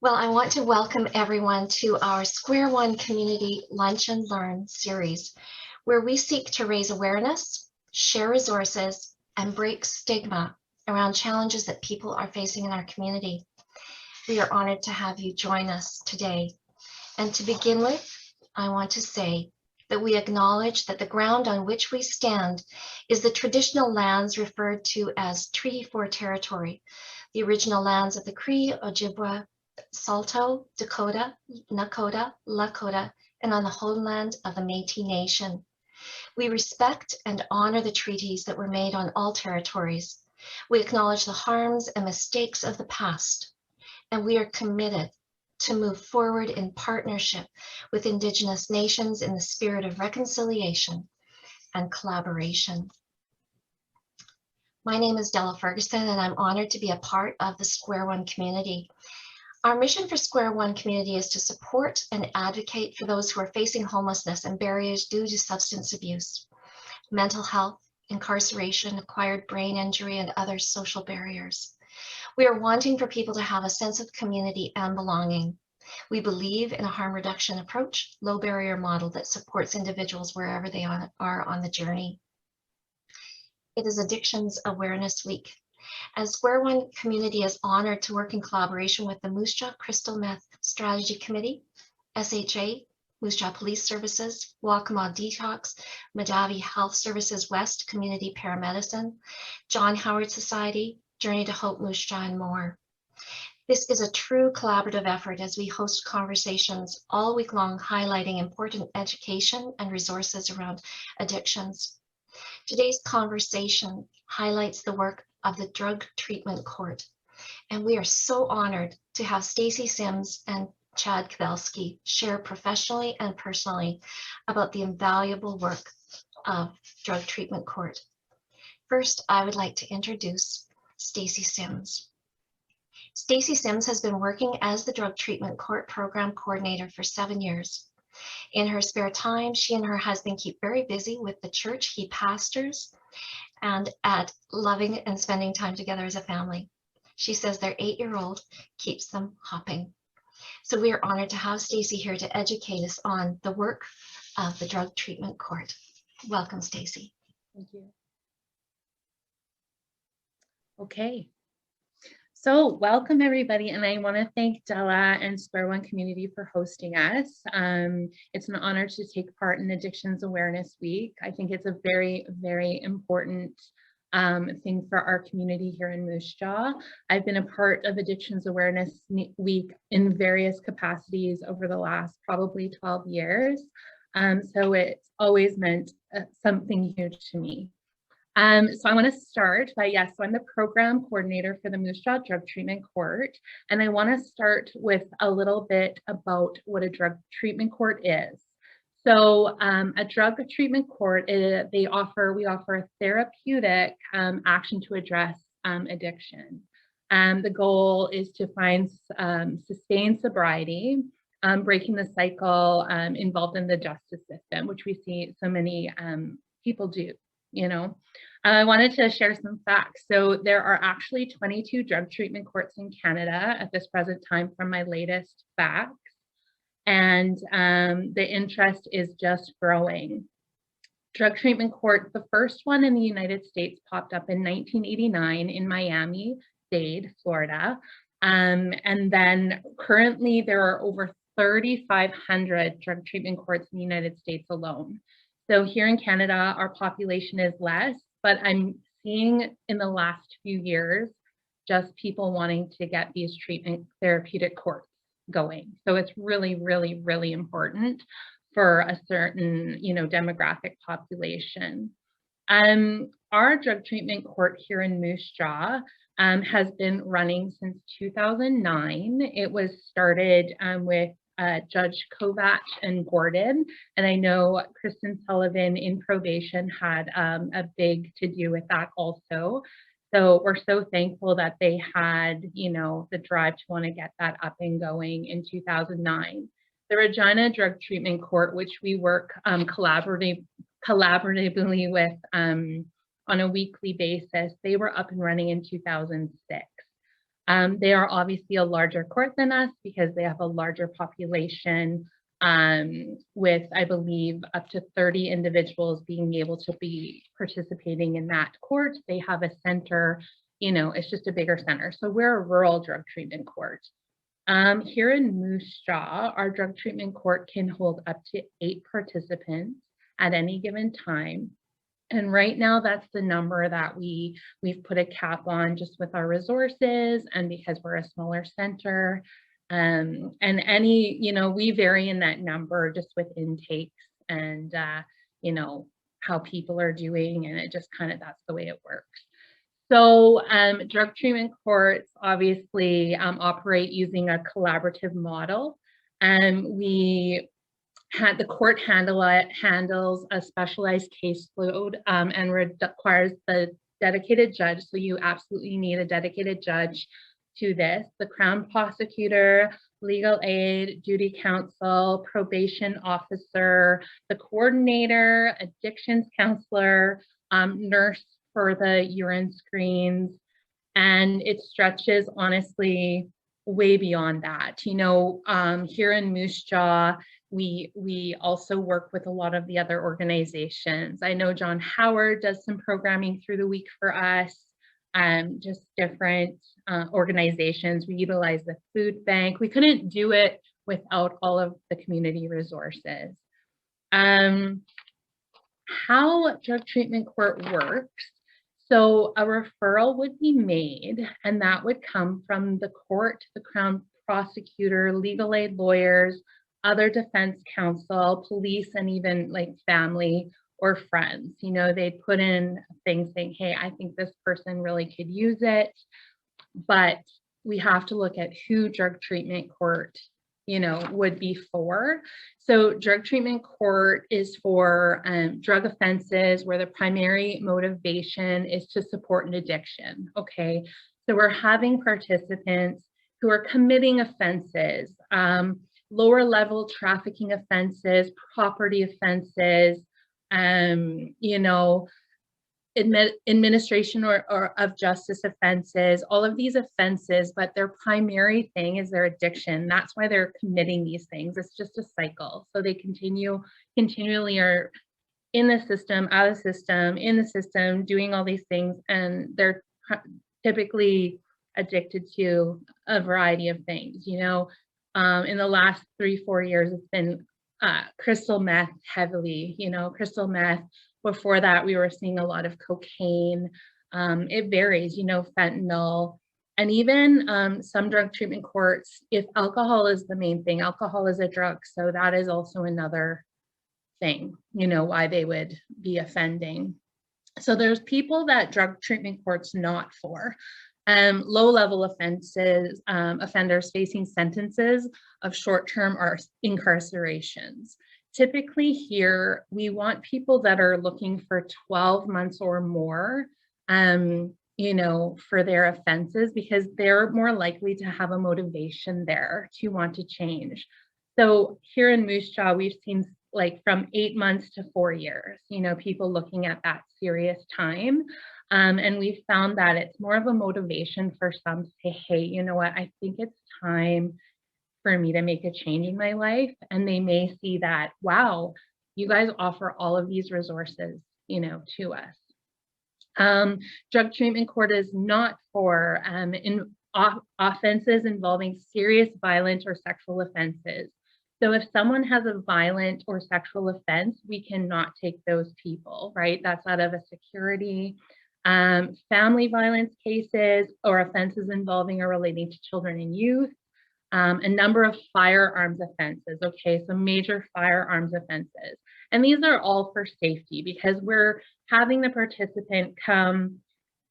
Well, I want to welcome everyone to our Square One Community Lunch and Learn series, where we seek to raise awareness, share resources, and break stigma around challenges that people are facing in our community. We are honored to have you join us today. And to begin with, I want to say that we acknowledge that the ground on which we stand is the traditional lands referred to as Treaty 4 territory, the original lands of the Cree, Ojibwa, Saulteaux, Dakota, Nakota, Lakota, and on the homeland of the Métis Nation. We respect and honor the treaties that were made on all territories. We acknowledge the harms and mistakes of the past, and we are committed to move forward in partnership with Indigenous nations in the spirit of reconciliation and collaboration. My name is Della Ferguson, and I'm honored to be a part of the Square One community. Our mission for Square One community is to support and advocate for those who are facing homelessness and barriers due to substance abuse, mental health, incarceration, acquired brain injury, and other social barriers. We are wanting for people to have a sense of community and belonging. We believe in a harm reduction approach, low barrier model that supports individuals wherever they are on the journey. It is Addictions Awareness Week. And Square One community is honored to work in collaboration with the Moose Jaw Crystal Meth Strategy Committee, SHA, Moose Jaw Police Services, Waccamaw Detox, Madavi Health Services West Community Paramedicine, John Howard Society, Journey to Hope Moose Jaw, and more. This is a true collaborative effort as we host conversations all week long highlighting important education and resources around addictions. Today's conversation highlights the work of the Drug Treatment Court, and we are so honored to have Stacey Sims and Chad Kabalski share professionally and personally about the invaluable work of Drug Treatment Court. First, I would like to introduce Stacey Sims. Stacey Sims has been working as the Drug Treatment Court Program Coordinator for 7 years. In her spare time, she and her husband keep very busy with the church he pastors and at loving and spending time together as a family. She says their 8-year-old keeps them hopping. So we are honored to have Stacey here to educate us on the work of the Drug Treatment Court. Welcome, Stacey. Thank you. Okay. So welcome everybody, and I want to thank Della and Square One Community for hosting us. It's an honor to take part in Addictions Awareness Week. I think it's a very, very important thing for our community here in Moose Jaw. I've been a part of Addictions Awareness Week in various capacities over the last probably 12 years. So it's always meant something huge to me. So I want to start by, so I'm the program coordinator for the Moose Jaw Drug Treatment Court, and I want to start with a little bit about what a drug treatment court is. So a drug treatment court, we offer a therapeutic action to address addiction. The goal is to find sustained sobriety, breaking the cycle involved in the justice system, which we see so many people do. I wanted to share some facts. So there are actually 22 drug treatment courts in Canada at this present time from my latest facts. And the interest is just growing. Drug treatment court, the first one in the United States popped up in 1989 in Miami-Dade, Florida. And then currently there are over 3,500 drug treatment courts in the United States alone. So here in Canada, our population is less, but I'm seeing in the last few years, just people wanting to get these treatment therapeutic courts going. So it's really, really, really important for a certain, demographic population. Our drug treatment court here in Moose Jaw has been running since 2009. It was started with Judge Kovac and Gordon, and I know Kristen Sullivan in probation had a big to do with that also. So we're so thankful that they had, the drive to want to get that up and going in 2009. The Regina Drug Treatment Court, which we work collaboratively with on a weekly basis, they were up and running in 2006. They are obviously a larger court than us because they have a larger population, with, I believe, up to 30 individuals being able to be participating in that court. They have a center, it's just a bigger center. So we're a rural drug treatment court. Here in Moose Jaw, our drug treatment court can hold up to 8 participants at any given time. And right now, that's the number that we've put a cap on just with our resources and because we're a smaller center. And we vary in that number just with intakes and, how people are doing. And it just that's the way it works. So drug treatment courts obviously operate using a collaborative model. The court handles a specialized caseload and requires the dedicated judge. So you absolutely need a dedicated judge to this. The Crown Prosecutor, legal aid, duty counsel, probation officer, the coordinator, addictions counselor, nurse for the urine screens, and it stretches honestly way beyond that. Here in Moose Jaw, we also work with a lot of the other organizations. I know John Howard does some programming through the week for us, just different organizations. We utilize the food bank. We couldn't do it without all of the community resources. How drug treatment court works. So a referral would be made, and that would come from the court, the Crown Prosecutor, legal aid lawyers, other defense counsel, police, and even like family or friends. They'd put in things saying, hey, I think this person really could use it, but we have to look at who drug treatment court would be for. So drug treatment court is for drug offenses where the primary motivation is to support an addiction. Okay, so we're having participants who are committing offenses, lower level trafficking offenses, property offenses, administration or of justice offenses, all of these offenses, but their primary thing is their addiction. That's why they're committing these things. It's just a cycle. So they continually are in the system, out of the system, in the system, doing all these things. And they're typically addicted to a variety of things. In the last 3-4 years, it's been crystal meth heavily, crystal meth. Before that, we were seeing a lot of cocaine. It varies, fentanyl, and even some drug treatment courts, if alcohol is the main thing, alcohol is a drug. So that is also another thing, why they would be offending. So there's people that drug treatment courts not for. Low-level offenders facing sentences of short-term or incarcerations. Typically here, we want people that are looking for 12 months or more, for their offenses, because they're more likely to have a motivation there to want to change. So here in Moose Jaw, we've seen like from 8 months to 4 years, people looking at that serious time. And we found that it's more of a motivation for some to say, hey, you know what, I think it's time for me to make a change in my life. And they may see that, wow, you guys offer all of these resources, to us. Drug treatment court is not for offenses involving serious violent or sexual offenses. So if someone has a violent or sexual offense, we cannot take those people, right? That's out of a security. Family violence cases or offenses involving or relating to children and youth. A number of firearms offenses, okay, so major firearms offenses. And these are all for safety because we're having the participant come,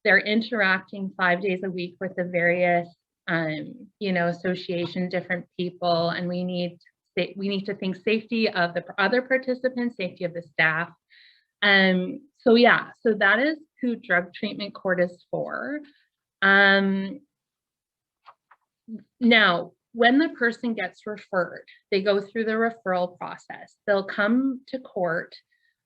they're interacting 5 days a week with the various, association, different people, and we need to think safety of the other participants, safety of the staff. So that is who drug treatment court is for. Now, when the person gets referred, they go through the referral process. They'll come to court,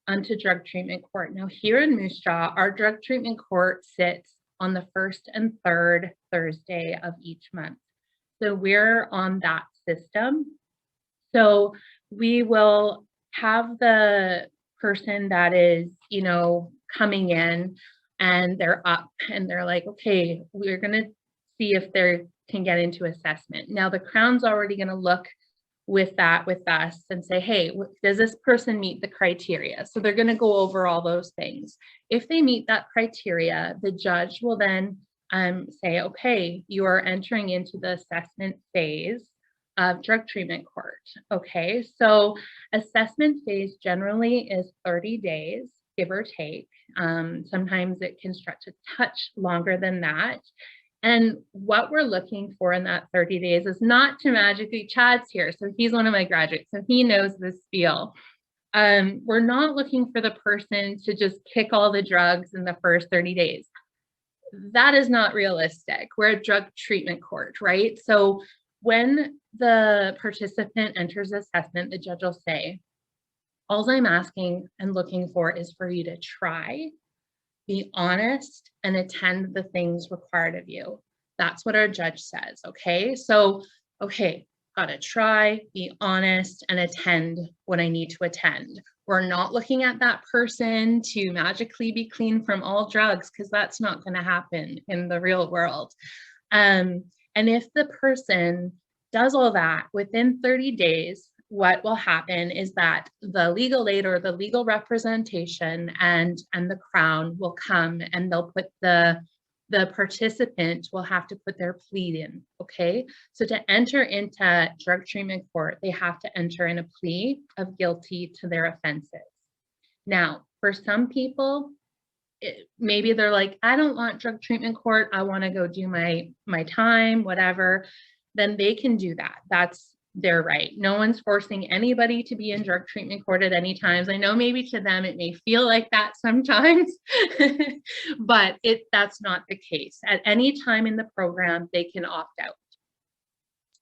to drug treatment court. Now, here in Moose Jaw, our drug treatment court sits on the first and third Thursday of each month. So we're on that system. So we will have the person that is, you know, coming in and they're up and they're like, okay, we're going to see if they can get into assessment. Now the Crown's already going to look with us and say, hey, does this person meet the criteria? So they're going to go over all those things. If they meet that criteria, the judge will then say, okay, you are entering into the assessment phase of drug treatment court. Okay, so assessment phase generally is 30 days, give or take. Sometimes it can stretch a touch longer than that. And what we're looking for in that 30 days is not to magically, Chad's here, so he's one of my graduates, so he knows this feel. We're not looking for the person to just kick all the drugs in the first 30 days. That is not realistic. We're a drug treatment court, right? So when the participant enters assessment, the judge will say, all I'm asking and looking for is for you to try, be honest, and attend the things required of you. That's what our judge says, okay? So, okay, gotta try, be honest, and attend what I need to attend. We're not looking at that person to magically be clean from all drugs, because that's not gonna happen in the real world. And if the person does all that within 30 days, what will happen is that the legal aid or the legal representation and the Crown will come and they'll put the participant will have to put their plea in, okay? So to enter into drug treatment court, they have to enter in a plea of guilty to their offenses. Now, for some people, maybe they're like, I don't want drug treatment court, I want to go do my time, whatever, then they can do that. That's their right. No one's forcing anybody to be in drug treatment court at any times. I know maybe to them it may feel like that sometimes, but that's not the case. At any time in the program, they can opt out.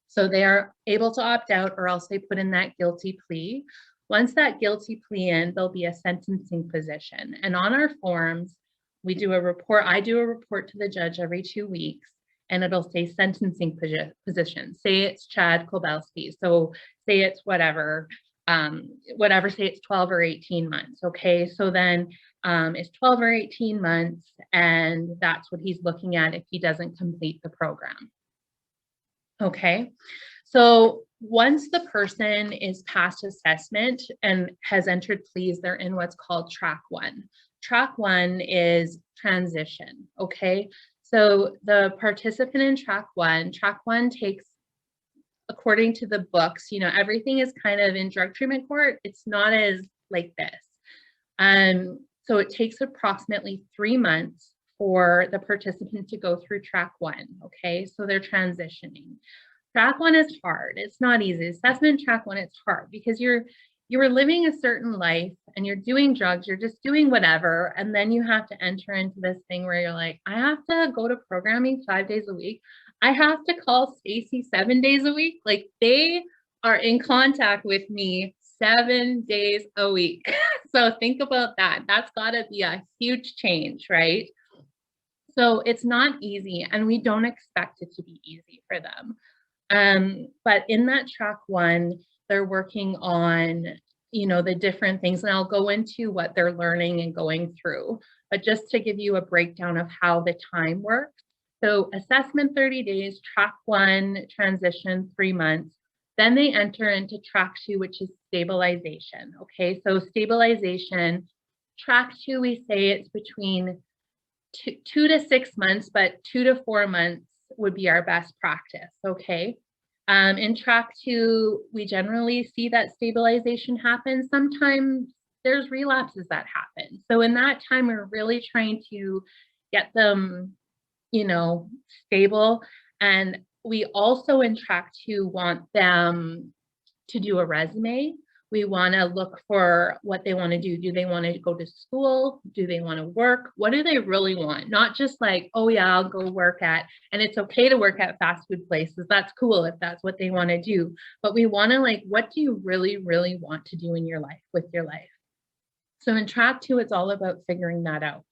So they are able to opt out, or else they put in that guilty plea. Once that guilty plea in, there'll be a sentencing position. And on our forms, we do a report. I do a report to the judge every 2 weeks. And it'll say sentencing position. Say it's Chad Kobelsky. So say it's whatever, say it's 12 or 18 months. Okay, so then it's 12 or 18 months, and that's what he's looking at if he doesn't complete the program. Okay, so once the person is past assessment and has entered pleas, they're in what's called track 1. Track 1 is transition. Okay. So the participant in track one takes, according to the books, you know, everything is kind of in drug treatment court. It's not as like this. So it takes approximately 3 months for the participant to go through track 1. Okay, so they're transitioning. Track 1 is hard. It's not easy. Assessment track 1, it's hard because you're living a certain life and you're doing drugs, you're just doing whatever. And then you have to enter into this thing where you're like, I have to go to programming 5 days a week. I have to call Stacey 7 days a week. Like, they are in contact with me 7 days a week. So think about that. That's gotta be a huge change, right? So it's not easy, and we don't expect it to be easy for them. But in that track 1, they're working on, you know, the different things, and I'll go into what they're learning and going through, but just to give you a breakdown of how the time works. So assessment 30 days, track 1, transition 3 months, then they enter into track 2, which is stabilization. Okay, so stabilization, track 2, we say it's between 2 to 6 months, but 2 to 4 months would be our best practice. Okay. In track 2, we generally see that stabilization happen. Sometimes there's relapses that happen. So in that time, we're really trying to get them, you know, stable. And we also in track 2 want them to do a resume. We want to look for what they want to do. Do they want to go to school? Do they want to work? What do they really want? Not just like, oh yeah, I'll go work at, and it's okay to work at fast food places. That's cool if that's what they want to do. But we want to like, what do you really, really want to do in your life, with your life? So in track 2, it's all about figuring that out.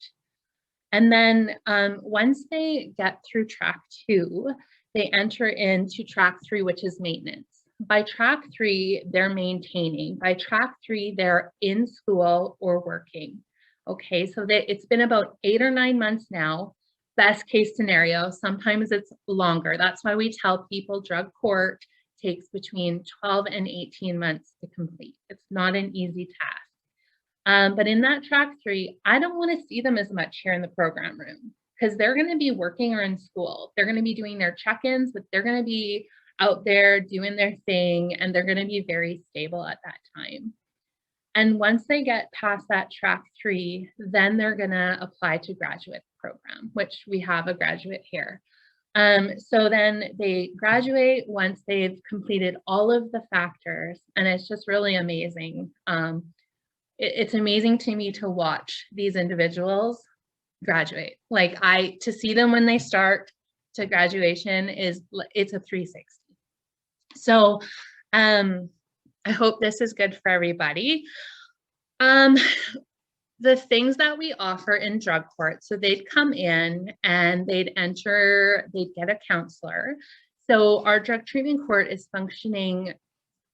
And then once they get through track 2, they enter into track 3, which is maintenance. By track 3, they're maintaining. By track 3, they're in school or working. Okay, so it's been about 8 or 9 months now. Best case scenario, sometimes it's longer. That's why we tell people drug court takes between 12 and 18 months to complete. It's not an easy task. But in that track 3, I don't want to see them as much here in the program room because they're going to be working or in school. They're going to be doing their check-ins, but they're going to be out there doing their thing, and they're going to be very stable at that time. And once they get past that track 3, then they're going to apply to graduate program, which we have a graduate here. So then they graduate once they've completed all of the factors, and it's just really amazing. It's amazing to me to watch these individuals graduate. Like to see them when they start to graduation it's a 360. So I hope this is good for everybody. The things that we offer in drug court, so they'd come in and they'd get a counselor. So our drug treatment court is functioning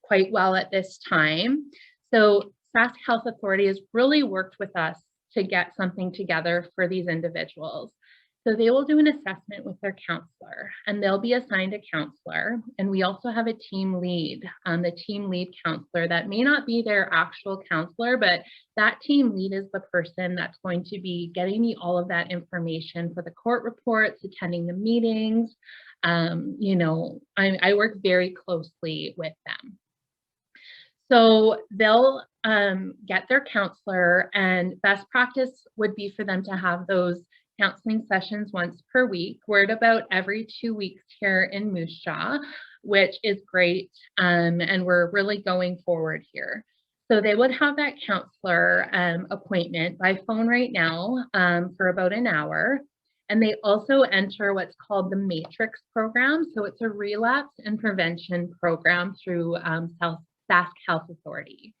quite well at this time. So Sask Health Authority has really worked with us to get something together for these individuals. So they will do an assessment with their counselor, and they'll be assigned a counselor. And we also have a team lead, the team lead counselor that may not be their actual counselor, but that team lead is the person that's going to be getting me all of that information for the court reports, attending the meetings. You know, I work very closely with them. So they'll get their counselor, and best practice would be for them to have those counseling sessions once per week. We're at about every 2 weeks here in Moose Jaw, which is great, and we're really going forward here. So they would have that counselor appointment by phone right now for about an hour. And they also enter what's called the Matrix program. So it's a relapse and prevention program through Sask Health Authority.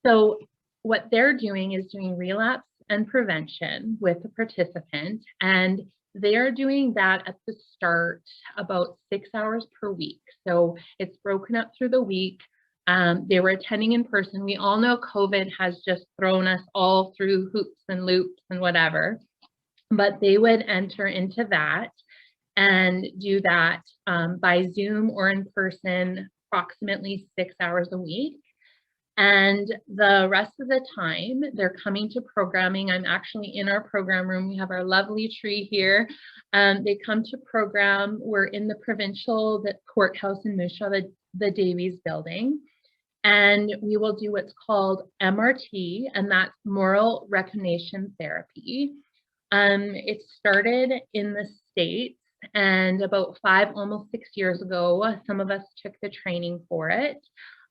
So what they're doing is doing relapse and prevention with the participant, and they are doing that at the start about 6 hours per week. So it's broken up through the week. They were attending in person. We all know COVID has just thrown us all through hoops and loops and whatever, but they would enter into that and do that by Zoom or in person approximately 6 hours a week. And the rest of the time, they're coming to programming. I'm actually in our program room. We have our lovely tree here. They come to program. We're in the provincial courthouse in Moose Jaw, the Davies building. And we will do what's called MRT, and that's moral recognition therapy. It started in the States, and about 5, almost 6 years ago, some of us took the training for it.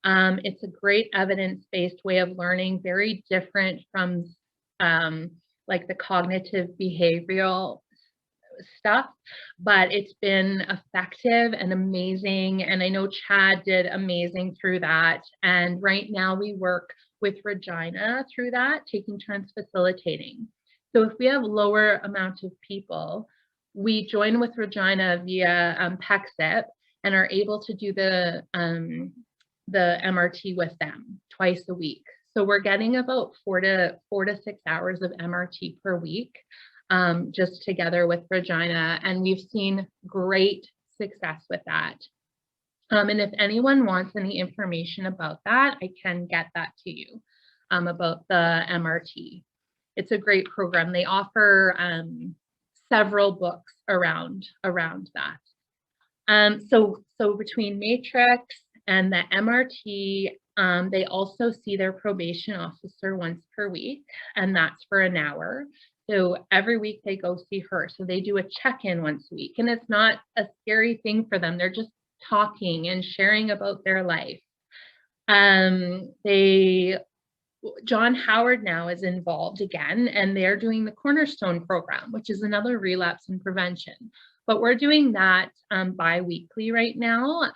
It's a great evidence-based way of learning, very different from like the cognitive behavioral stuff, but it's been effective and amazing. And I know Chad did amazing through that. And right now we work with Regina through that, taking turns facilitating. So if we have lower amount of people, we join with Regina via PECSIP and are able to do the MRT with them twice a week. So we're getting about 4 to 6 hours of MRT per week, just together with Regina, and we've seen great success with that. And if anyone wants any information about that, I can get that to you about the MRT. It's a great program. They offer several books around that. So between Matrix and the MRT, they also see their probation officer once per week, and that's for an hour. So every week they go see her. So they do a check-in once a week, and it's not a scary thing for them. They're just talking and sharing about their life. John Howard now is involved again, and they're doing the Cornerstone program, which is another relapse and prevention. But we're doing that bi-weekly right now.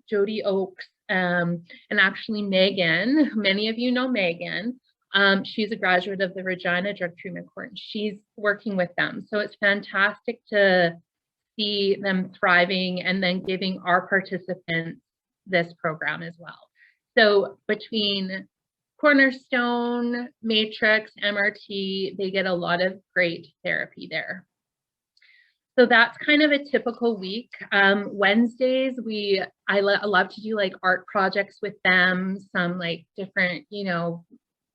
Jody Oakes and actually Megan, many of you know Megan, She's a graduate of the Regina Drug Treatment Court, and she's working with them. So it's fantastic to see them thriving and then giving our participants this program as well. So between Cornerstone, Matrix, MRT, they get a lot of great therapy there. So that's kind of a typical week. Wednesdays, I love to do like art projects with them, some like different,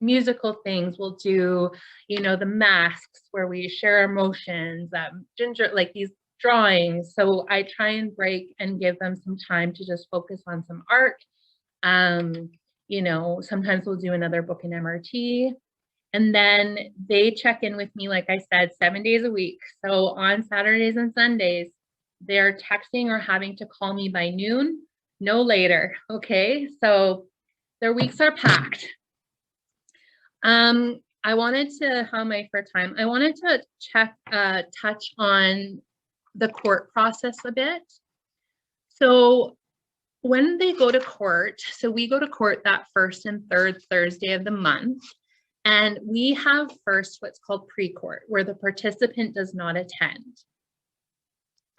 musical things. We'll do, the masks where we share emotions, like these drawings. So I try and break and give them some time to just focus on some art. Sometimes we'll do another book in MRT. And then they check in with me, like I said, 7 days a week. So on Saturdays and Sundays, they're texting or having to call me by noon, no later. Okay, so their weeks are packed. I wanted to, how am I for time? I wanted to touch on the court process a bit. So when they go to court, so we go to court that first and third Thursday of the month, and we have first what's called pre-court, where the participant does not attend.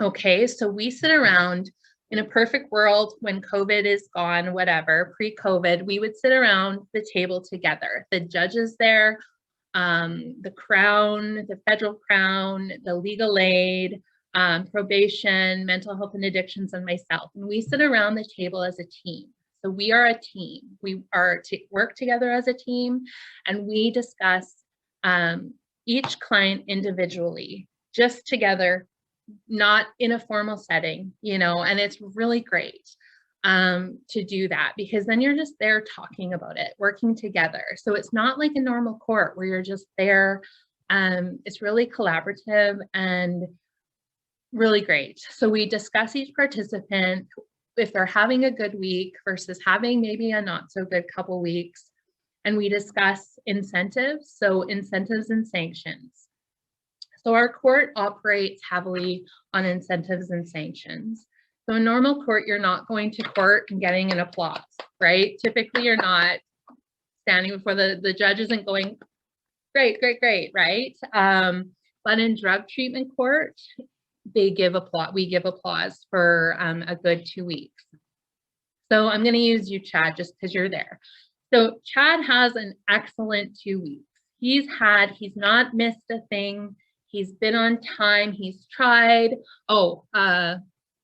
Okay, so we sit around. In a perfect world, when COVID is gone, whatever, pre-COVID, we would sit around the table together. The judges there, the Crown, the federal Crown, the legal aid, probation, mental health and addictions, and myself. And we sit around the table as a team. So we are a team. We are to work together as a team, and we discuss each client individually, just together, not in a formal setting, and it's really great to do that, because then you're just there talking about it, working together. So it's not like a normal court where you're just there. It's really collaborative and really great. So we discuss each participant, if they're having a good week versus having maybe a not so good couple weeks, and we discuss incentives, so incentives and sanctions. So our court operates heavily on incentives and sanctions. So in normal court, you're not going to court and getting an applause, right? Typically, you're not standing before the judge isn't going, great, great, great, right? But in drug treatment court, we give applause for a good 2 weeks. So I'm going to use you, Chad, just because you're there. So Chad has an excellent 2 weeks. He's not missed a thing. He's been on time. He's tried.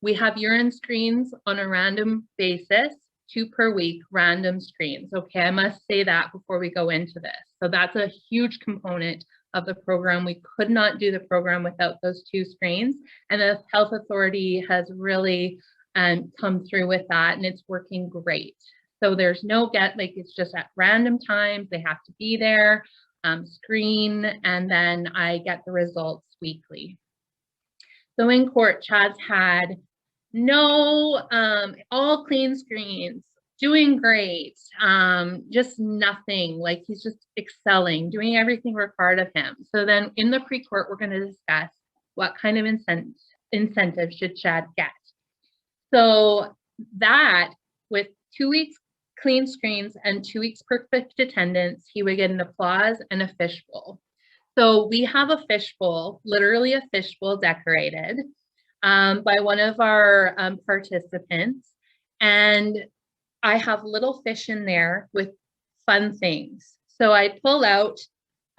We have urine screens on a random basis, 2 per week, random screens. Okay, I must say that before we go into this. So that's a huge component of the program. We could not do the program without those 2 screens. And the health authority has really come through with that, and it's working great. So there's no it's just at random times. They have to be there. Screen, and then I get the results weekly. So in court, Chad's had all clean screens, doing great, just nothing, like he's just excelling, doing everything required of him. So then in the pre-court, we're going to discuss what kind of incentive should Chad get. So that with 2 weeks clean screens and 2 weeks perfect attendance, he would get an applause and a fishbowl. So we have a fishbowl, literally a fishbowl decorated by one of our participants. And I have little fish in there with fun things. So I pull out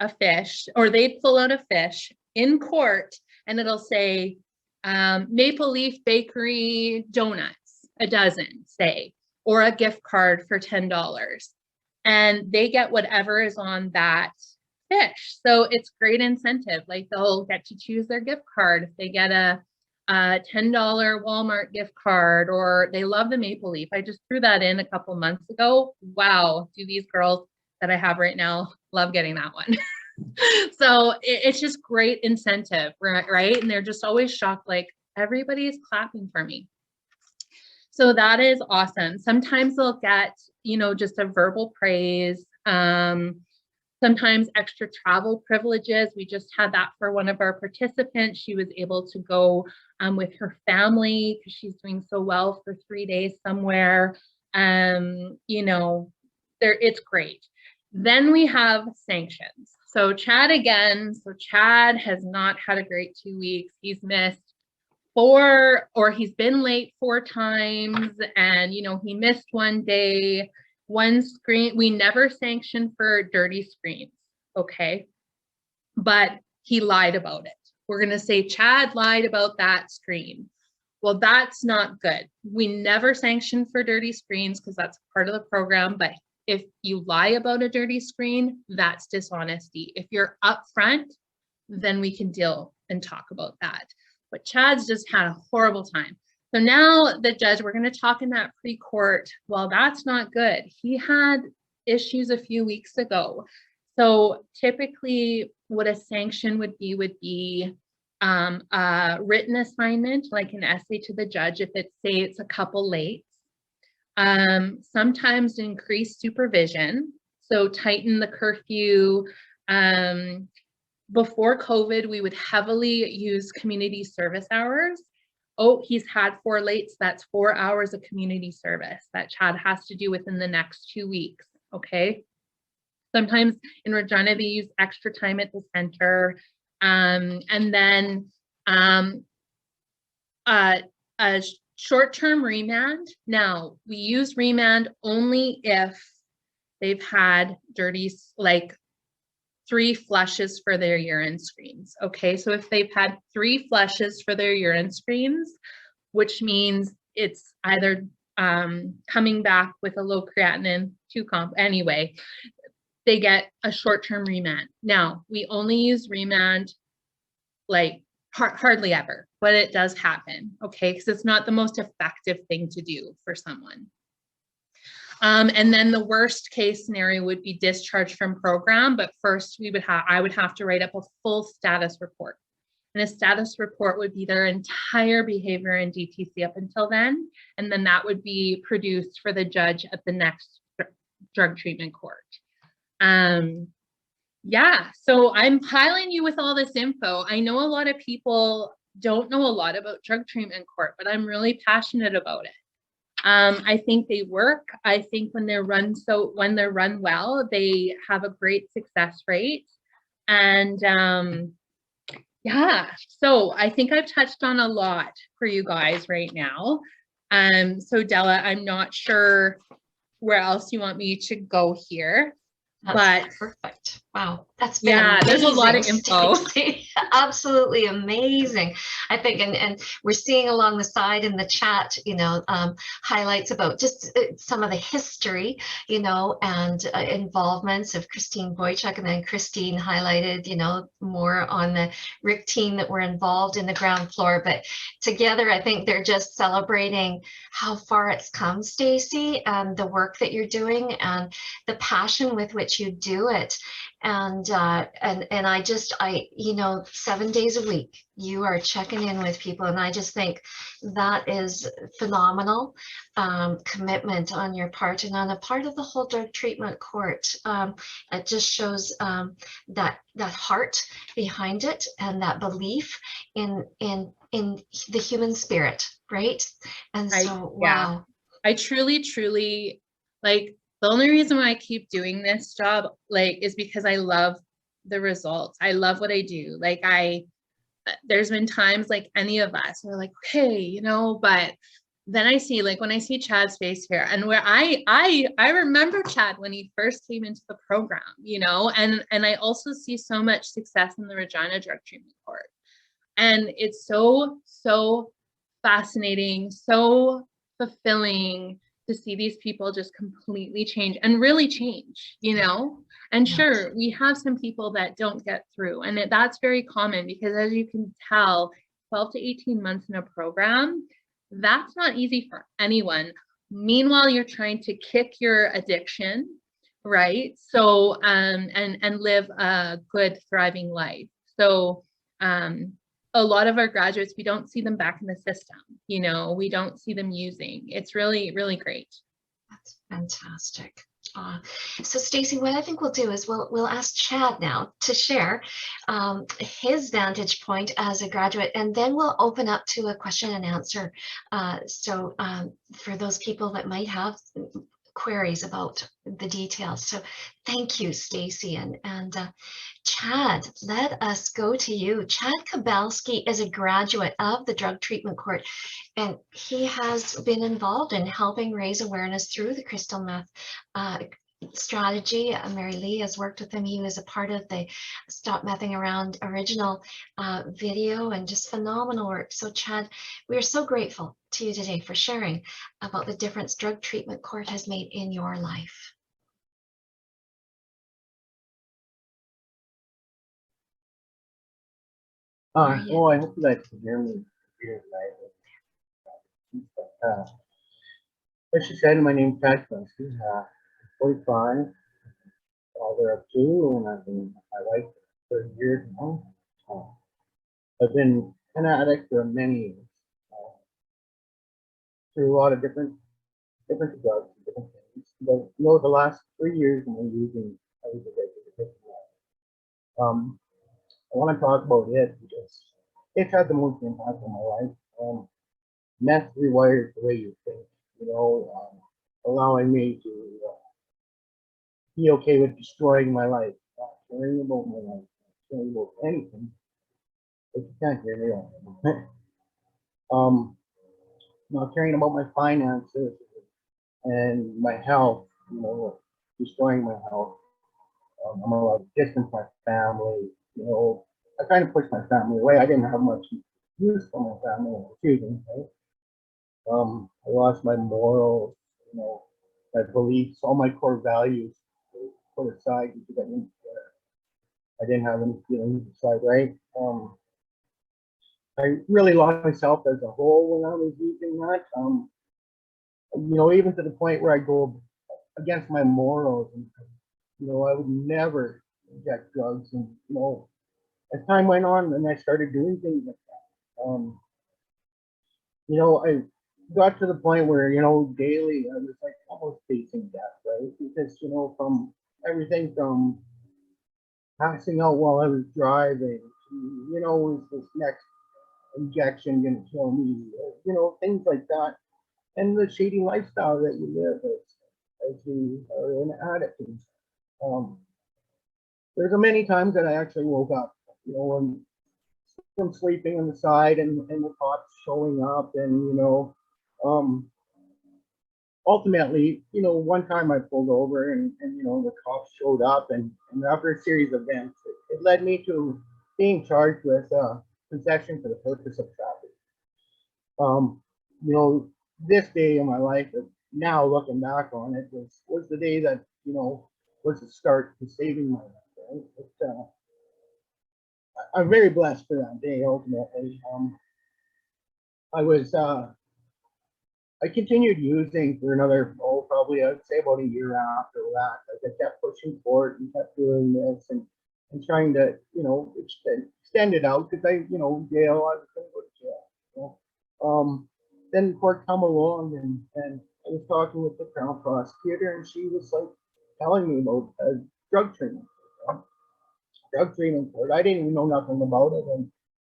a fish, or they pull out a fish in court, and it'll say Maple Leaf Bakery donuts, a dozen, say, or a gift card for $10. And they get whatever is on that fish. So it's great incentive. Like they'll get to choose their gift card. If they get a $10 Walmart gift card, or they love the Maple Leaf. I just threw that in a couple months ago. Wow, do these girls that I have right now love getting that one. So it's just great incentive, right? And they're just always shocked, like everybody's clapping for me. So that is awesome. Sometimes they'll get, just a verbal praise. Sometimes extra travel privileges. We just had that for one of our participants. She was able to go with her family because she's doing so well for 3 days somewhere. It's great. Then we have sanctions. So Chad again. So Chad has not had a great 2 weeks. He's missed 4, or he's been late 4 times, and he missed one day, one screen. We never sanction for dirty screens, okay? But he lied about it. We're gonna say Chad lied about that screen. Well, that's not good. We never sanction for dirty screens because that's part of the program, but if you lie about a dirty screen, that's dishonesty. If you're upfront, then we can deal and talk about that. But Chad's just had a horrible time. So now the judge, we're going to talk in that pre-court. Well, that's not good. He had issues a few weeks ago. So typically what a sanction would be a written assignment, like an essay to the judge, if it's, say, it's a couple late. Sometimes increased supervision, so tighten the curfew. Before COVID, we would heavily use community service hours. Oh, he's had 4 lates, that's 4 hours of community service that Chad has to do within the next 2 weeks, okay? Sometimes in Regina, they use extra time at the center. And then a short-term remand. Now, we use remand only if they've had dirty, like 3 flushes for their urine screens. Okay, so if they've had 3 flushes for their urine screens, which means it's either coming back with a low creatinine, 2 comp, anyway, they get a short-term remand. Now, we only use remand like hardly ever, but it does happen, okay, because it's not the most effective thing to do for someone. And then the worst case scenario would be discharge from program, but first I would have to write up a full status report. And a status report would be their entire behavior in DTC up until then, and then that would be produced for the judge at the next drug treatment court. Yeah, so I'm piling you with all this info. I know a lot of people don't know a lot about drug treatment court, but I'm really passionate about it. I think they work. I think when they're run well, they have a great success rate. And yeah, so I think I've touched on a lot for you guys right now. So Della, I'm not sure where else you want me to go here. That's perfect. Wow, that's been amazing, there's a lot of info. Stacey. Absolutely amazing. I think, and we're seeing along the side in the chat, highlights about just some of the history, and involvements of Christine Boychuk, and then Christine highlighted, more on the RIC team that were involved in the ground floor. But together, I think they're just celebrating how far it's come, Stacey, and the work that you're doing and the passion with which you do it. And I 7 days a week, you are checking in with people. And I just think that is phenomenal commitment on your part and on the part of the whole drug treatment court. It just shows that heart behind it and that belief in the human spirit, right? And so, wow. I truly, like, the only reason why I keep doing this job, is because I love the results. I love what I do. There's been times like any of us, we're like, okay, but then I see, when I see Chad's face here, and where I remember Chad when he first came into the program, and I also see so much success in the Regina drug treatment court. And it's so fascinating, so fulfilling to see these people just completely change and really change, and sure, we have some people that don't get through, and that's very common because, as you can tell, 12 to 18 months in a program, that's not easy for anyone. Meanwhile, you're trying to kick your addiction, right? So and live a good, thriving life. So a lot of our graduates, we don't see them back in the system. We don't see them using. It's really, really great. That's fantastic. So Stacey, what I think we'll do is we'll ask Chad now to share his vantage point as a graduate, and then we'll open up to a question and answer. So for those people that might have queries about the details. So thank you, Stacey. And Chad, let us go to you. Chad Kabalski is a graduate of the Drug Treatment Court, and he has been involved in helping raise awareness through the crystal meth strategy. Mary Lee has worked with him. He was a part of the Stop Mething Around original video, and just phenomenal work. So Chad, we are so grateful to you today for sharing about the difference Drug Treatment Court has made in your life. Well, I hope you guys can hear me here tonight. As she said, my name is Chad Kabalski, 45, father of 2, and I've been with my wife for 30 years now. I've been an addict for many years, through a lot of different drugs and different things. But the last 3 years I'm using, I was addicted to I want to talk about it because it's had the most impact on my life. Meth rewires the way you think, allowing me to be okay with destroying my life, not caring about my life, not caring about anything. But you can't hear me. Not caring about my finances and my health, destroying my health. I'm a distance my family, I kind of pushed my family away. I didn't have much use for my family when I was choosing, right? I lost my morals, my beliefs, all my core values put aside because I didn't have any feelings aside, right? I really lost myself as a whole when I was using that. Even to the point where I go against my morals, and I would never inject drugs. And as time went on, and I started doing things like that, I got to the point where daily I was like almost facing death, right? Because from everything from passing out while I was driving to, is this next injection gonna kill me? Things like that, and the shady lifestyle that you live as you are an addict. There's many times that I actually woke up, from sleeping on the side and the cops showing up, and ultimately, one time I pulled over and the cops showed up, and after a series of events, it led me to being charged with possession for the purpose of traffic. This day in my life, now looking back on it, was the day that was the start to saving my life. Right? I'm very blessed for that day. Ultimately, I continued using for another, probably I'd say about a year after that. Like I kept pushing forward and kept doing this and trying to, extend it out because jail, I was going to go to jail. Then court come along and I was talking with the Crown prosecutor, and she was like telling me about drug treatment. Drug treatment court. I didn't even know nothing about it, and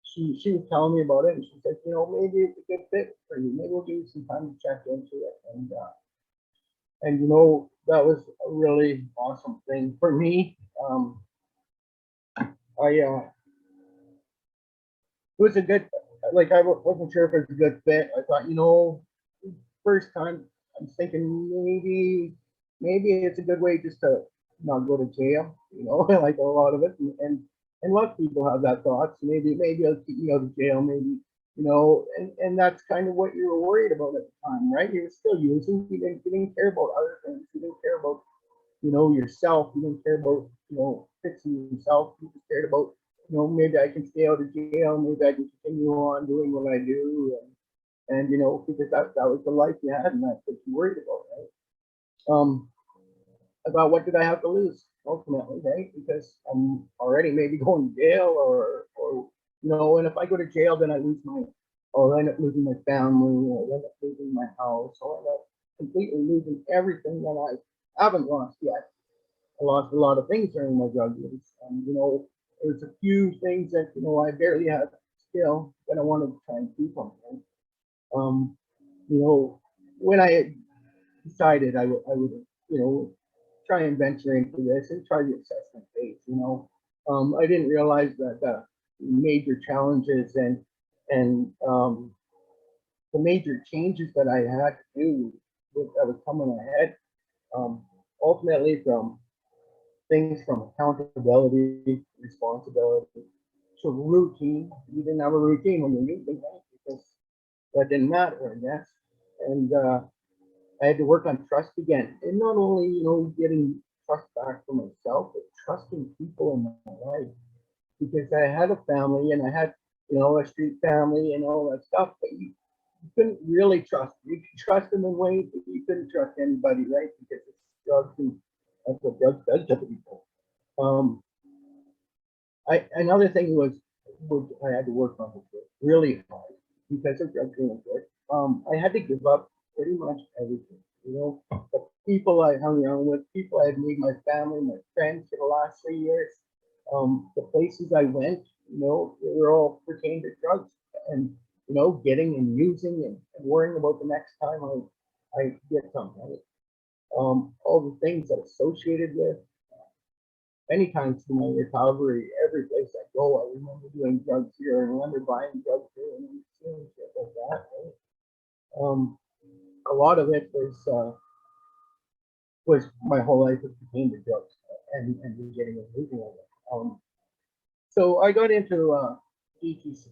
she was telling me about it, and she said, maybe it's a good fit for you. Maybe we'll give you some time to check into it. And that was a really awesome thing for me. It was a good, like I wasn't sure if it was a good fit. I thought, first time I'm thinking maybe it's a good way just to not go to jail, like a lot of it, and a lot of people have that thought. So maybe I'll keep me out of jail, maybe, and that's kind of what you were worried about at the time, right? You were still using, you didn't care about other things, you didn't care about, yourself, you didn't care about, fixing yourself, you just cared about, maybe I can stay out of jail, maybe I can continue on doing what I do, and because that was the life you had, and that's what you worried about, right? About what did I have to lose ultimately, right? Because I'm already maybe going to jail, or and if I go to jail, then I end up losing my family, or end up losing my house, or end up completely losing everything that I haven't lost yet. I lost a lot of things during my drug use, and there's a few things that I barely have still that I wanted to try and keep on. When I decided I would, you know, try and venture into this and try to assess my faith, you know. I didn't realize that the major challenges and the major changes that I had to do with that was coming ahead, ultimately from things from accountability, responsibility, to routine. You didn't have a routine when you're using that because that didn't matter, I guess. And I had to work on trust again, and not only, you know, getting trust back for myself, but trusting people in my life, because I had a family and I had, you know, a street family and all that stuff, but you couldn't really trust. You could trust them in ways, but you couldn't trust anybody, right? Because it's drugs, and that's what drugs does to people. Another thing was I had to work on this really hard because of drug treatment. I had to give up pretty much everything. You know, the people I hung around with, people I had made my family, my friends for the last 3 years, the places I went, you know, they were all pertaining to drugs, and you know, getting and using and worrying about the next time I get something. All the things that associated with. Many times through my recovery, every place I go, I remember doing drugs here, and I remember buying drugs here, and doing shit like that. Right? A lot of it was my whole life was pertained to drugs and getting and losing of it. So I got into DTC,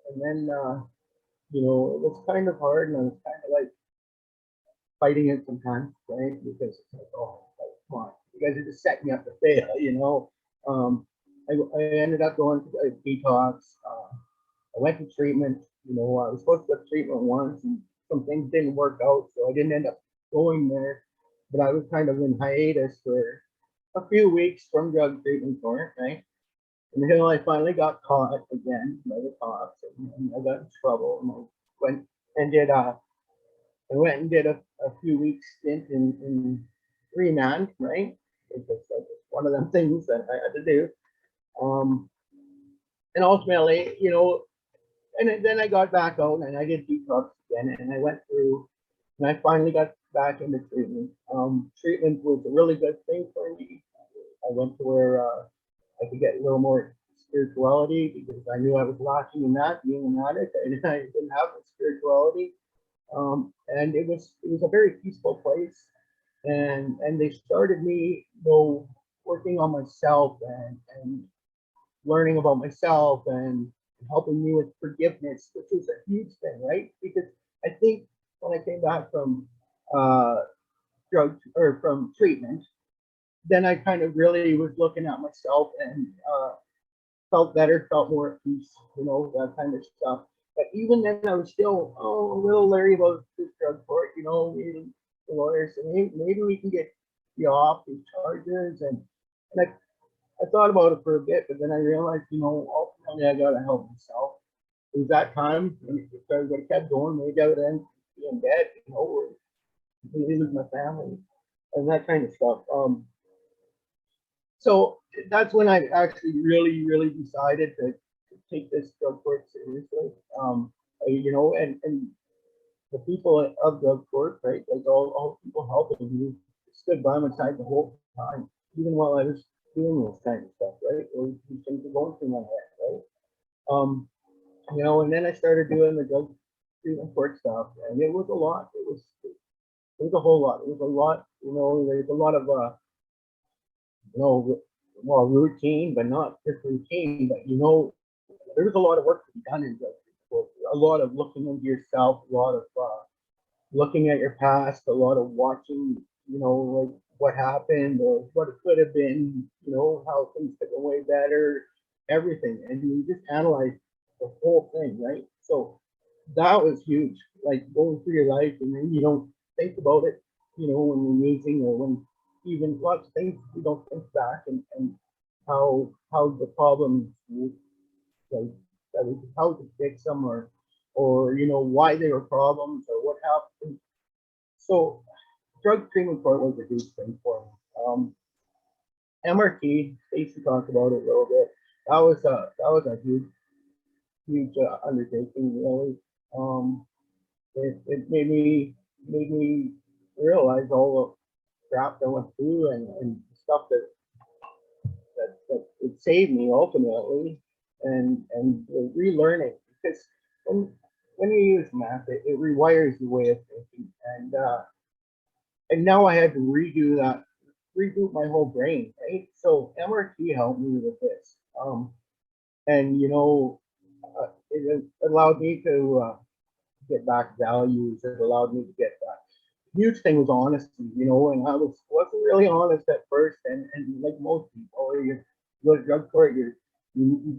and then you know, it was kind of hard, and I was kind of like fighting it sometimes, right? Because it's like, oh, like, come on, you guys are just setting me up to fail, you know. I ended up going to a detox. I went to treatment. You know, I was supposed to go to treatment once, and some things didn't work out, so I didn't end up going there. But I was kind of in hiatus for a few weeks from drug treatment for it, right? Until I finally got caught again by the cops, and I got in trouble, and I went and did a few weeks stint in remand, right? Because that was one of them things that I had to do. And ultimately, you know, and then I got back out and I did detox again, and I went through, and I finally got back into treatment. Treatment was a really good thing for me. I went to where I could get a little more spirituality because I knew I was lacking in that, being an addict. I didn't have the spirituality. And it was a very peaceful place, and they started me, you know, working on myself and learning about myself and helping me with forgiveness, which was a huge thing, right? Because I think when I came back from drug or from treatment, then I kind of really was looking at myself and felt better, felt more at peace, you know, that kind of stuff. But even then, I was still a little leery about this drug court, you know, meeting the lawyers, and maybe we can get you off these charges. And I thought about it for a bit, but then I realized, you know, ultimately I got to help myself. It was that time, and if I would have kept going, maybe I would end up being dead, you know, or maybe lose my family and that kind of stuff. So that's when I actually really decided to take this drug court seriously. You know, and the people of drug court, right, like all people helping me, stood by my side the whole time, even while I was doing this kind of stuff, right? These things were going through my head, right? You know, and then I started doing the drug treatment court stuff, and it was a lot. It was a whole lot. It was a lot. You know, there's a lot of you know, well, routine, but not just routine, but you know, there was a lot of work to be done in drug treatment court. A lot of looking into yourself, a lot of looking at your past, a lot of watching, you know, like what happened or what it could have been, you know, how things could go way better, everything. And you just analyze the whole thing, right? So that was huge, like going through your life and then you don't think about it, you know, when you're using or when even lots of things you don't think back and how the problems, like how to fix them or you know why they were problems or what happened. So drug treatment court was a huge thing for me. MRT, Stacey talked about it a little bit. That was a huge undertaking, really. It made me realize all the crap that went through and stuff that it saved me ultimately, and relearning, because when you use math, it rewires your way of thinking, and now I had to reboot my whole brain, right? So MRT helped me with this, and it allowed me to get back values. It allowed me to get back. Huge thing was honesty, and I wasn't really honest at first, and like most people, you go to drug court, you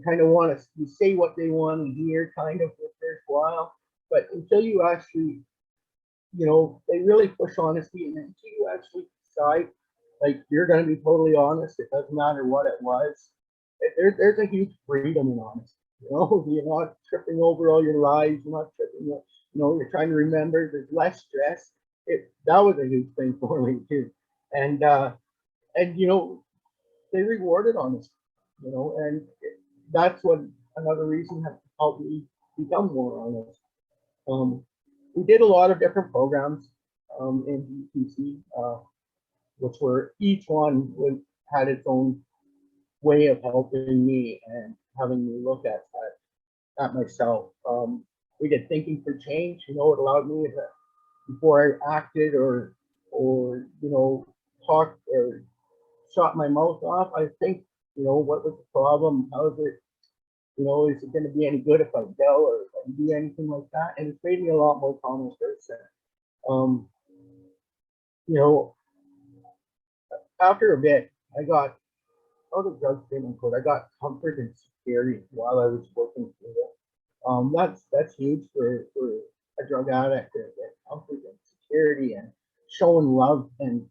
kind of want to you say what they want to hear, kind of for the first while, but until you actually, they really push honesty, and until you actually decide, like, you're going to be totally honest, it doesn't matter what it was. There's a huge freedom in honesty. You're not tripping over all your lies. You're not tripping. You're trying to remember. There's less stress. That was a huge thing for me too, and they rewarded honesty. And that's what another reason that helped me become more honest. We did a lot of different programs in DTC, which were each one had its own way of helping me and having me look at myself. We did thinking for change. It allowed me to, before I acted or talked or shot my mouth off, I think, what was the problem? How is it? Is it going to be any good if I yell or if I do anything like that? And it's made me a lot more common person. After a bit, I got out of drug treatment court. I got comfort and security while I was working through it. That's huge for a drug addict. Comfort and security and showing love and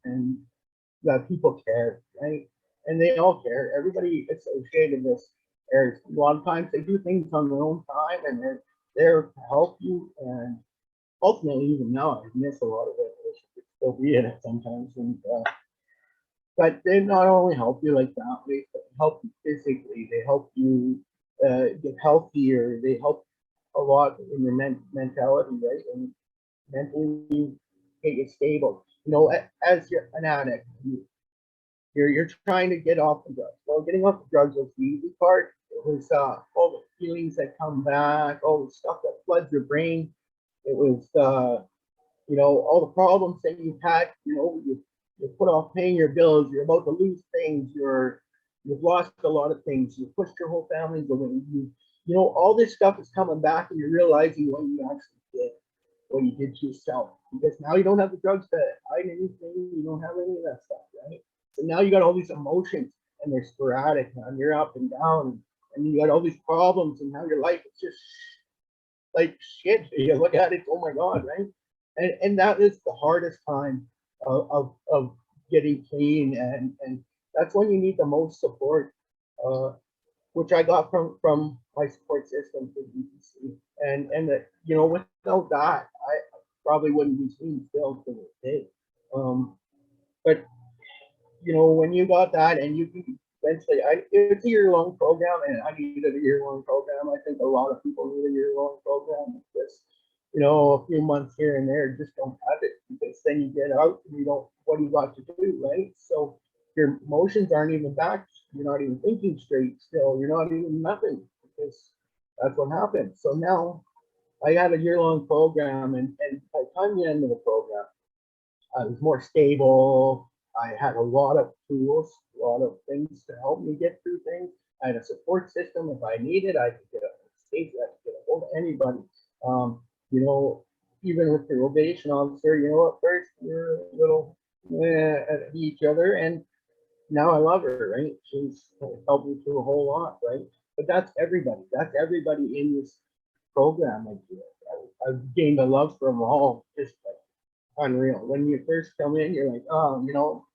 that people care, right? And they all care. Everybody associated with this cares. A lot of times they do things on their own time, and they're there to help you. And ultimately, even now, I miss a lot of it. I should still be in it sometimes. But they not only help you like that, they help you physically. They help you get healthier. They help a lot in your mentality, right? And mentally get you stable. As you're an addict, you're trying to get off the drugs. Well, getting off the drugs was the easy part. It was all the feelings that come back, all the stuff that floods your brain. It was all the problems that you've had. You put off paying your bills. You're about to lose things. You've lost a lot of things. You pushed your whole family away. All this stuff is coming back, and you're realizing what you actually did, what you did to yourself. Because now you don't have the drugs to hide anything. You don't have any of that stuff, right? So now you got all these emotions, and they're sporadic, and you're up and down, and you got all these problems, and now your life is just like shit. You look at it, oh my God, right? And that is the hardest time of getting clean, and that's when you need the most support, which I got from my support system for DTC, and without that, I probably wouldn't be clean still to this day. But when you got that, and you can eventually, it's a year-long program, and I needed a year-long program. I think a lot of people need a year-long program. Just a few months here and there just don't cut it, because then you get out and you don't, what do you got to do, right? So your emotions aren't even back. You're not even thinking straight still. You're not even nothing, because that's what happens. So now I had a year-long program, and by the time the end of the program, I was more stable. I had a lot of tools, a lot of things to help me get through things. I had a support system. If I needed, I could get a Stacey, I could get a hold of anybody. Even with the probation officer, at first we were a little at each other, and now I love her, right? She's helped me through a whole lot, right? But that's everybody. That's everybody in this program. I've gained a love from all, just like unreal. When you first come in, you're like, oh,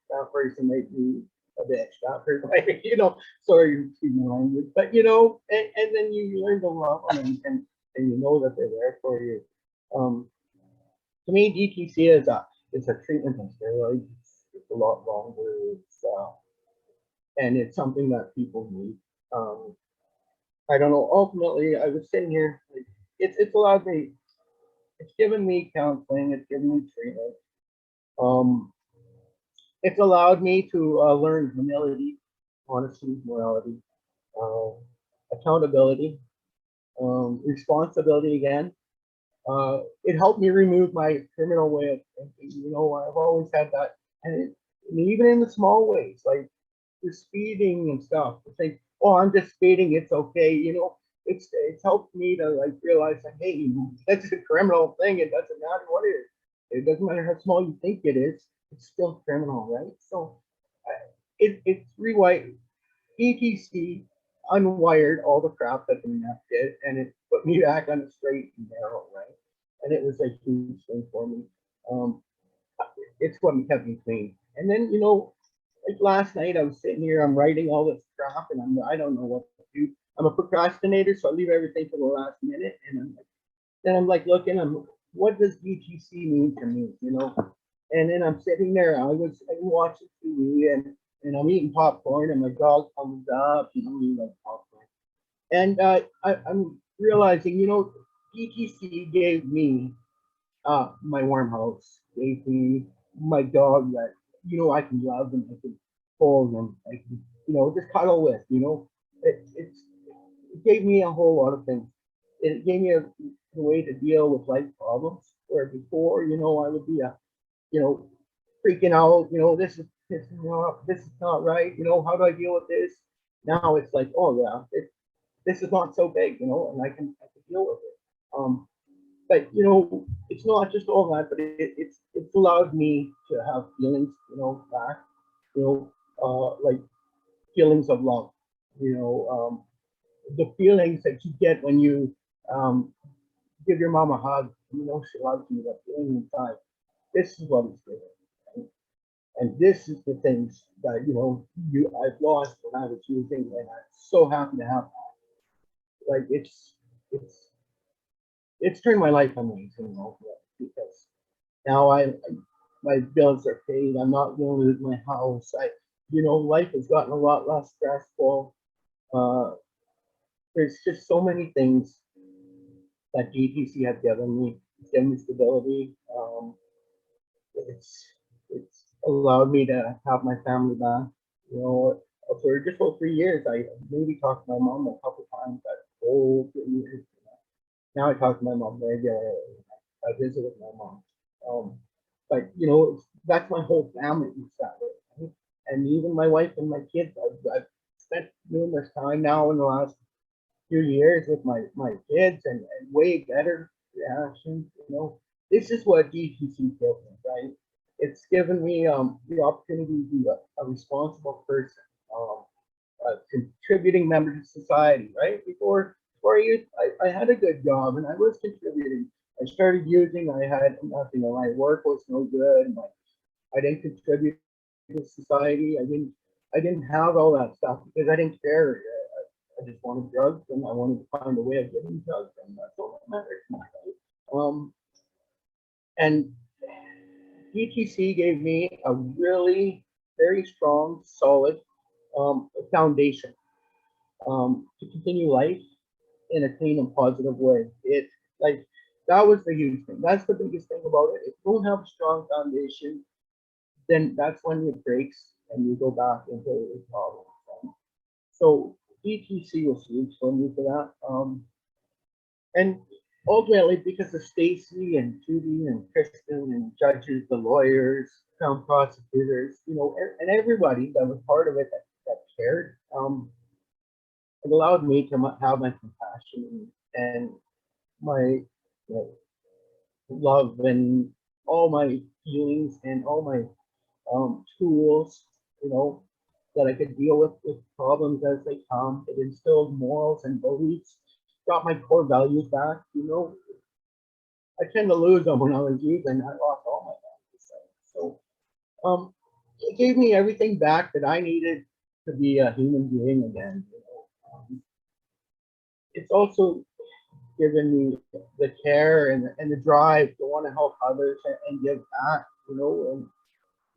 that person made me a bitch. That person, sorry, excuse my language, but and then you learn to love them, and you know that they're there for you. To me, DTC is a treatment on steroids. It's a lot longer. And it's something that people need. I don't know. Ultimately, I was sitting here. It's allowed me. It's given me counseling. It's given me treatment. It's allowed me to learn humility, honesty, morality, uh, accountability, responsibility again. It helped me remove my criminal way of thinking. You know, I've always had that, and even in the small ways, like the speeding and stuff. To think, oh, I'm just speeding, it's okay. You know, it's helped me to like realize that hey, you know, that's a criminal thing. It doesn't matter what it is. It doesn't matter how small you think it is. It's still criminal, right? So, it's rewired. ETC unwired all the crap that the meth did, and it put me back on the straight and narrow, right? And it was a huge thing for me. Um, it's what kept me clean. And then, you know, like last night, I was sitting here, I'm writing all this crap, and I don't know what to do. I'm a procrastinator, so I leave everything for the last minute, and then I'm like looking, what does ETC mean to me, you know? And then I'm sitting there, I'm watching TV, and I'm eating popcorn, and my dog comes up, you know, we like popcorn. And I'm realizing, you know, ETC gave me my warm house, gave me my dog that, you know, I can love and I can hold and I can, you know, just cuddle with, you know. It gave me a whole lot of things. It gave me a way to deal with life problems where before, you know, I would be you know, freaking out, you know, this is pissing me off, this is not right, you know, how do I deal with this? Now it's like, oh yeah, this is not so big, you know, and I can deal with it. But you know, it's not just all that, but it's allowed me to have feelings, you know, back, you know, like feelings of love, you know, the feelings that you get when you give your mom a hug, you know, she loves you, that feeling inside. This is what it's doing. Right? And this is the things that, you know, I've lost when I was using, and I'm so happy to have that. Like it's it's turned my life amazing, you know, because now my bills are paid. I'm not going to lose my house. You know, life has gotten a lot less stressful. Uh, there's just so many things that GTC has given me. It's given me stability. It's it's allowed me to have my family back. You know, for just about 3 years, I maybe talked to my mom a couple times. That whole 3 years. Now I talk to my mom regularly. I visit with my mom. But you know, that's my whole family that way. Right? And even my wife and my kids, I've spent numerous time now in the last few years with my kids, and way better reactions. You know, this is what GTC gives me, right? It's given me the opportunity to be a responsible person, a contributing member to society, right? Before I had a good job and I was contributing. I started using, I had nothing, and my work was no good. I didn't contribute to society. I didn't have all that stuff because I didn't care. I just wanted drugs and I wanted to find a way of getting drugs, and that's all that matters to me. And DTC gave me a really very strong, solid foundation to continue life in a clean and positive way. It like that was the huge thing. That's the biggest thing about it. If you don't have a strong foundation, then that's when it breaks and you go back into the problem. So DTC was huge for me for that. And ultimately, because of Stacey and Judy and Kristen and judges, the lawyers, crown prosecutors, you know, and everybody that was part of it that cared, it allowed me to have my compassion and my, love and all my feelings and all my tools, you know, that I could deal with problems as they come. It instilled morals and beliefs, got my core values back. You know, I tend to lose them when I was using. I lost all my values. So it gave me everything back that I needed to be a human being again. You know, it's also given me the care and the drive to want to help others and give back. You know, and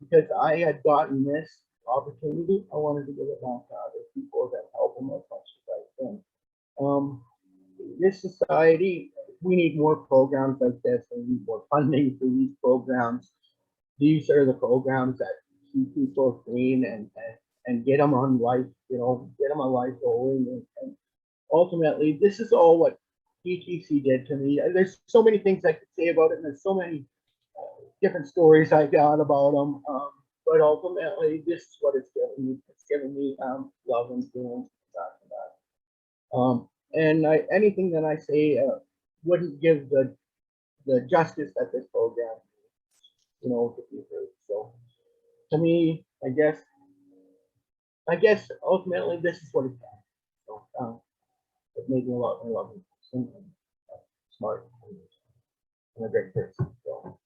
because I had gotten this opportunity, I wanted to give it back to other people that help them as much as I can. This society, we need more programs like this, and we need more funding for these programs. these are the programs that keep people clean and get them on life, you know, get them on life going. And ultimately, this is all what PTC did to me. And there's so many things I could say about it, and there's so many different stories I got about them. But ultimately, this is what it's given me. It's given me love and feelings. And anything that I say wouldn't give the justice that this program, you know, to people. So to me, I guess ultimately this is what it's done. So it made me a lot more loving, and smart, and a great person. So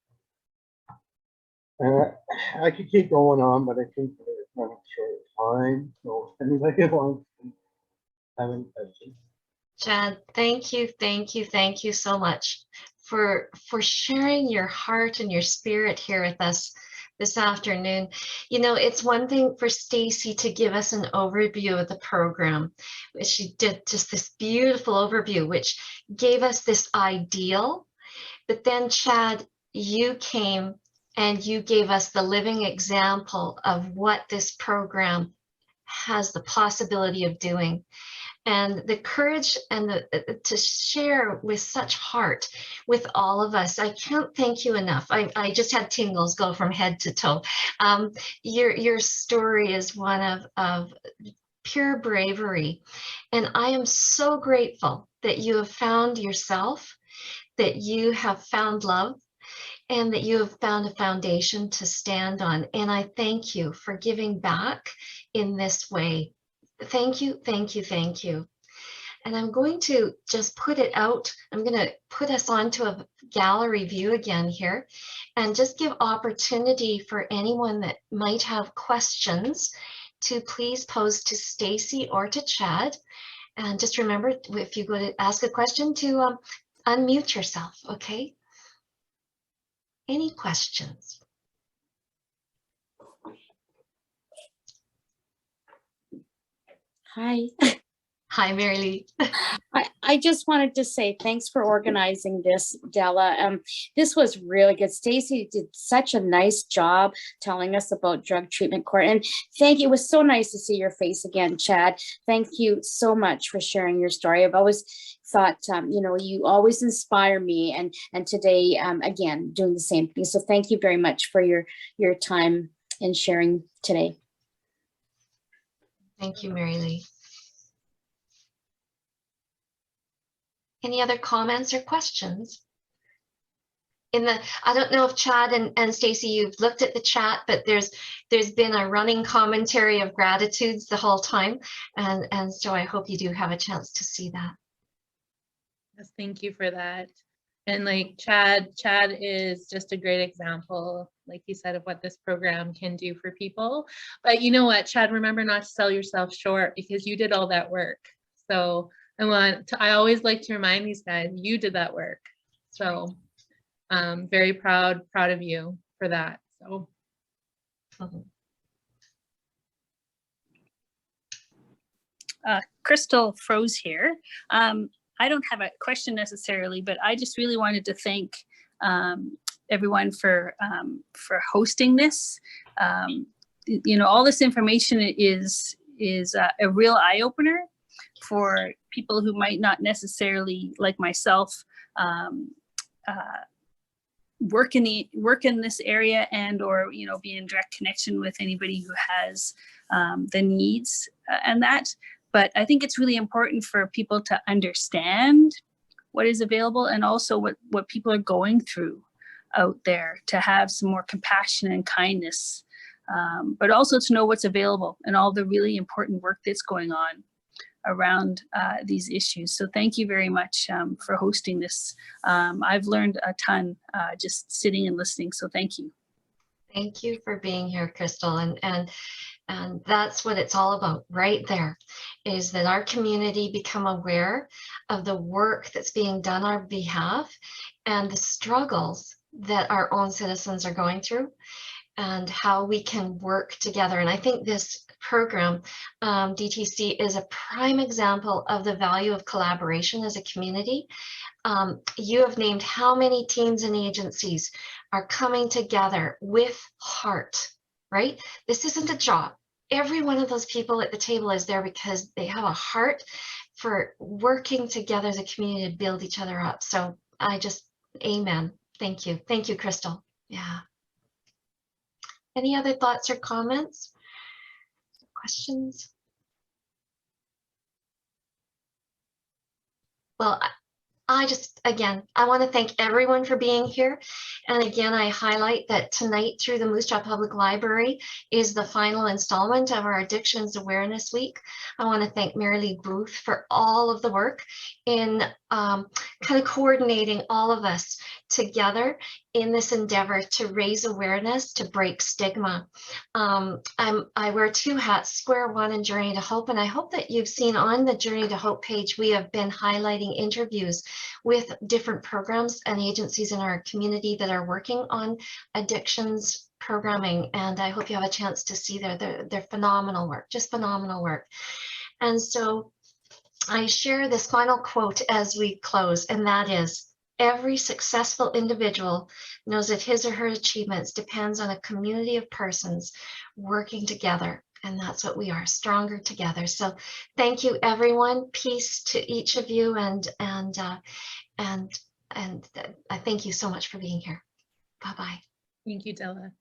I could keep going on, but I think we're running short of time. So if anybody wants to have any questions. Chad, thank you so much for sharing your heart and your spirit here with us this afternoon. You know, it's one thing for Stacey to give us an overview of the program. She did just this beautiful overview, which gave us this ideal. But then, Chad, you came and you gave us the living example of what this program has the possibility of doing. And the courage and to share with such heart with all of us. I can't thank you enough. I just had tingles go from head to toe. Your story is one of pure bravery. And I am so grateful that you have found yourself, that you have found love, and that you have found a foundation to stand on. And I thank you for giving back in this way. Thank you. And I'm going to just put it out. I'm going to put us onto a gallery view again here and just give opportunity for anyone that might have questions to please pose to Stacey or to Chad. And just remember, if you go to ask a question, to unmute yourself, okay? Any questions? Hi. Hi, Mary Lee. I just wanted to say thanks for organizing this, Della. This was really good. Stacey did such a nice job telling us about drug treatment court. And thank you. It was so nice to see your face again, Chad. Thank you so much for sharing your story. I've always thought, you know, you always inspire me. And today, again, doing the same thing. So thank you very much for your time and sharing today. Thank you, Mary Lee. Any other comments or questions? I don't know if Chad and Stacey, you've looked at the chat, but there's been a running commentary of gratitudes the whole time. And so I hope you do have a chance to see that. Yes, thank you for that. And like Chad is just a great example, like you said, of what this program can do for people. But you know what, Chad, remember not to sell yourself short, because you did all that work. So I always like to remind these guys, you did that work. So very proud of you for that. So. Crystal froze here. I don't have a question necessarily, but I just really wanted to thank everyone for hosting this. You know, all this information is a real eye opener for people who might not necessarily, like myself, work in this area and or, you know, be in direct connection with anybody who has the needs and that. But I think it's really important for people to understand what is available and also what people are going through out there, to have some more compassion and kindness, but also to know what's available and all the really important work that's going on around these issues. So thank you very much for hosting this. I've learned a ton just sitting and listening. So thank you. Thank you for being here, Crystal. And that's what it's all about right there, is that our community become aware of the work that's being done on our behalf and the struggles that our own citizens are going through and how we can work together. And I think this program, DTC, is a prime example of the value of collaboration as a community. You have named how many teams and agencies are coming together with heart, right? This isn't a job. Every one of those people at the table is there because they have a heart for working together as a community to build each other up. So I just, amen. Thank you. Thank you, Crystal. Yeah. Any other thoughts or comments? Questions? Well, I just, again, I want to thank everyone for being here. And again, I highlight that tonight through the Moose Jaw Public Library is the final installment of our Addictions Awareness Week. I want to thank Mary Lee Booth for all of the work in kind of coordinating all of us together in this endeavor to raise awareness, to break stigma. I wear two hats, Square One and Journey to Hope, and I hope that you've seen on the Journey to Hope page, we have been highlighting interviews with different programs and agencies in our community that are working on addictions programming, and I hope you have a chance to see their phenomenal work, just phenomenal work. And so I share this final quote as we close, and that is, every successful individual knows that his or her achievements depends on a community of persons working together. And that's what we are, stronger together. So thank you, everyone. Peace to each of you. And I thank you so much for being here. Bye-bye. Thank you, Della.